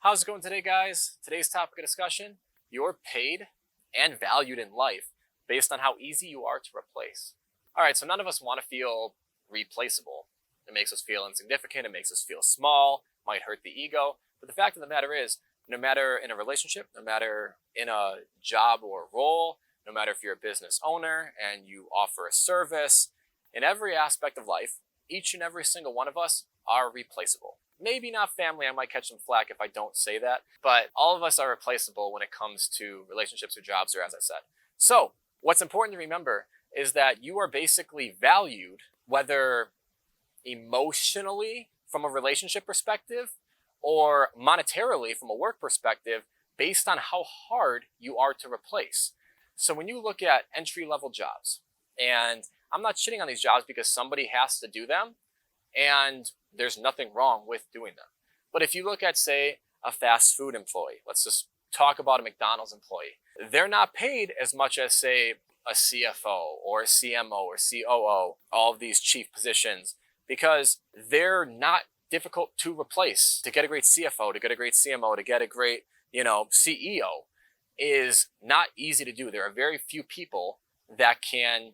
How's it going today, guys? Today's topic of discussion, you're paid and valued in life based on how easy you are to replace. All right, so none of us want to feel replaceable. It makes us feel insignificant, it makes us feel small, might hurt the ego. But the fact of the matter is, no matter in a relationship, no matter in a job or role, no matter if you're a business owner and you offer a service, in every aspect of life, each and every single one of us are replaceable. Maybe not family, I might catch some flack if I don't say that, but all of us are replaceable when it comes to relationships or jobs, or as I said. So what's important to remember is that you are basically valued, whether emotionally from a relationship perspective or monetarily from a work perspective, based on how hard you are to replace. So when you look at entry-level jobs, and I'm not shitting on these jobs because somebody has to do them, and there's nothing wrong with doing them. But if you look at, say, a fast food employee, let's just talk about a McDonald's employee. They're not paid as much as, say, a CFO or a CMO or COO, all of these chief positions, because they're not difficult to replace. To get a great CFO, to get a great CMO, to get a great, CEO is not easy to do. There are very few people that can,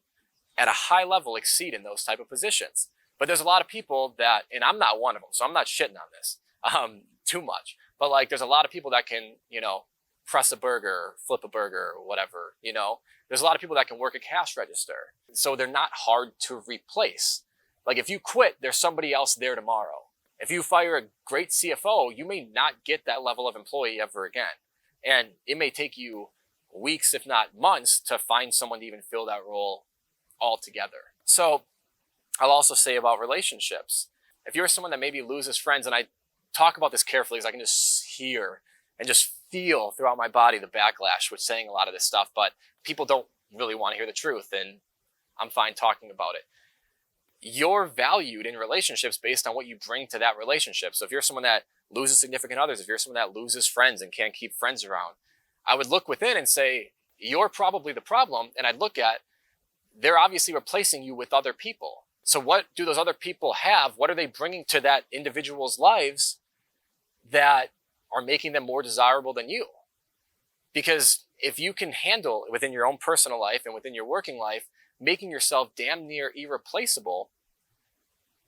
at a high level, exceed in those type of positions. But there's a lot of people that, and I'm not one of them, so I'm not shitting on this too much. But like, there's a lot of people that can, press a burger, flip a burger, or whatever. There's a lot of people that can work a cash register, so they're not hard to replace. Like, if you quit, there's somebody else there tomorrow. If you fire a great CFO, you may not get that level of employee ever again, and it may take you weeks, if not months, to find someone to even fill that role altogether. So I'll also say about relationships. If you're someone that maybe loses friends, and I talk about this carefully because I can just hear and just feel throughout my body the backlash with saying a lot of this stuff, but people don't really want to hear the truth, and I'm fine talking about it. You're valued in relationships based on what you bring to that relationship. So if you're someone that loses significant others, if you're someone that loses friends and can't keep friends around, I would look within and say, you're probably the problem. And I'd look at, they're obviously replacing you with other people. So what do those other people have? What are they bringing to that individual's lives that are making them more desirable than you? Because if you can handle within your own personal life and within your working life, making yourself damn near irreplaceable,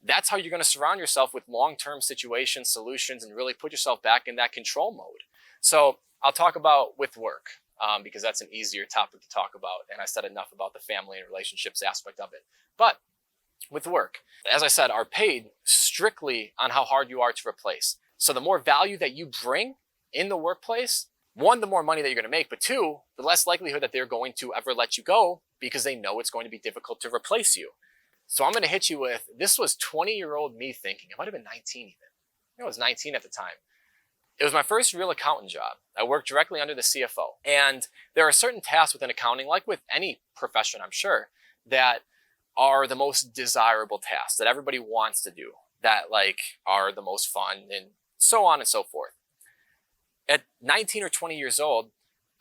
that's how you're going to surround yourself with long-term situations, solutions, and really put yourself back in that control mode. So I'll talk about with work because that's an easier topic to talk about. And I said enough about the family and relationships aspect of it. But with work, as I said, are paid strictly on how hard you are to replace. So the more value that you bring in the workplace, one, the more money that you're going to make, but two, the less likelihood that they're going to ever let you go because they know it's going to be difficult to replace you. So I'm going to hit you with, this was 20-year-old me thinking. It might have been 19 even. I was 19 at the time. It was my first real accountant job. I worked directly under the CFO. And there are certain tasks within accounting, like with any profession, I'm sure, that are the most desirable tasks that everybody wants to do, that are the most fun, and so on and so forth. At 19 or 20 years old,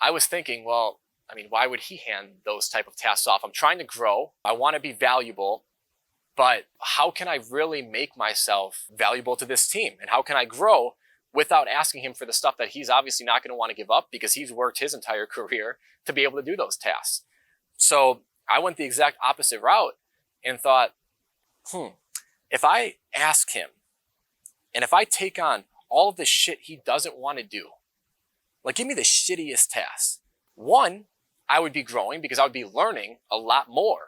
I was thinking, well, why would he hand those type of tasks off? I'm trying to grow. I want to be valuable, but how can I really make myself valuable to this team? And how can I grow without asking him for the stuff that he's obviously not going to want to give up because he's worked his entire career to be able to do those tasks? So I went the exact opposite route and thought, if I ask him and if I take on all of the shit he doesn't want to do, like, give me the shittiest tasks. One, I would be growing because I would be learning a lot more.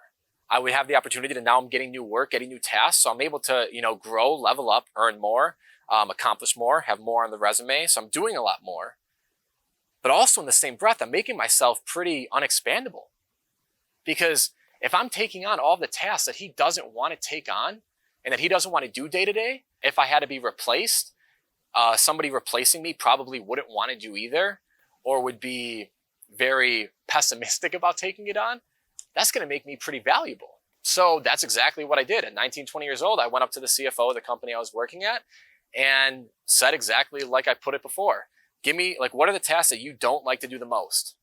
I would have the opportunity to, now I'm getting new work, getting new tasks. So I'm able to, grow, level up, earn more, accomplish more, have more on the resume. So I'm doing a lot more. But also in the same breath, I'm making myself pretty unexpandable. Because if I'm taking on all the tasks that he doesn't want to take on and that he doesn't want to do day to day, if I had to be replaced, somebody replacing me probably wouldn't want to do either, or would be very pessimistic about taking it on. That's going to make me pretty valuable. So that's exactly what I did. At 19, 20 years old, I went up to the CFO of the company I was working at and said exactly like I put it before. Give me, what are the tasks that you don't like to do the most?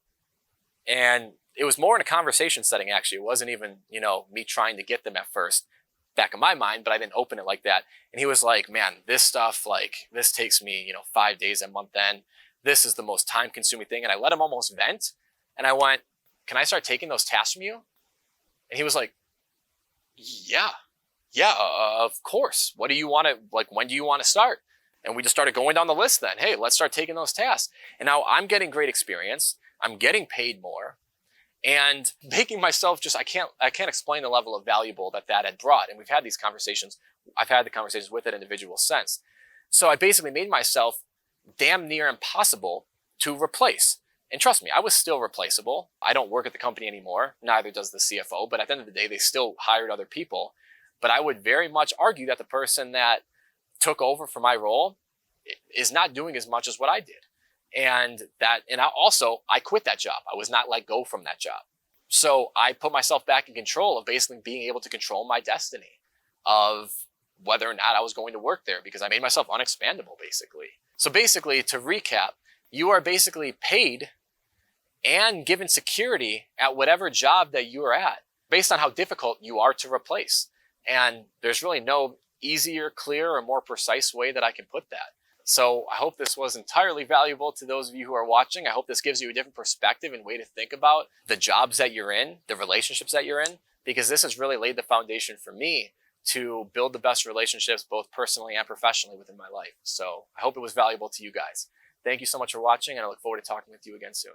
And it was more in a conversation setting, actually. It wasn't even, me trying to get them at first. back of my mind, but I didn't open it like that. And he was like, man, this stuff, like this takes me, 5 days a month end. This is the most time consuming thing. And I let him almost vent. And I went, can I start taking those tasks from you? And he was like, yeah, of course. What do you want to, like, when do you want to start? And we just started going down the list then. Hey, let's start taking those tasks. And now I'm getting great experience. I'm getting paid more and making myself I can't explain the level of valuable that had brought. And we've had these conversations. I've had the conversations with an individual since. So I basically made myself damn near impossible to replace. And trust me, I was still replaceable. I don't work at the company anymore. Neither does the CFO. But at the end of the day, they still hired other people. But I would very much argue that the person that took over for my role is not doing as much as what I did. And I quit that job. I was not let go from that job. So I put myself back in control of basically being able to control my destiny of whether or not I was going to work there, because I made myself unexpandable, basically. So basically, to recap, you are basically paid and given security at whatever job that you are at based on how difficult you are to replace. And there's really no easier, clearer, or more precise way that I can put that. So I hope this was entirely valuable to those of you who are watching. I hope this gives you a different perspective and way to think about the jobs that you're in, the relationships that you're in, because this has really laid the foundation for me to build the best relationships, both personally and professionally within my life. So I hope it was valuable to you guys. Thank you so much for watching, and I look forward to talking with you again soon.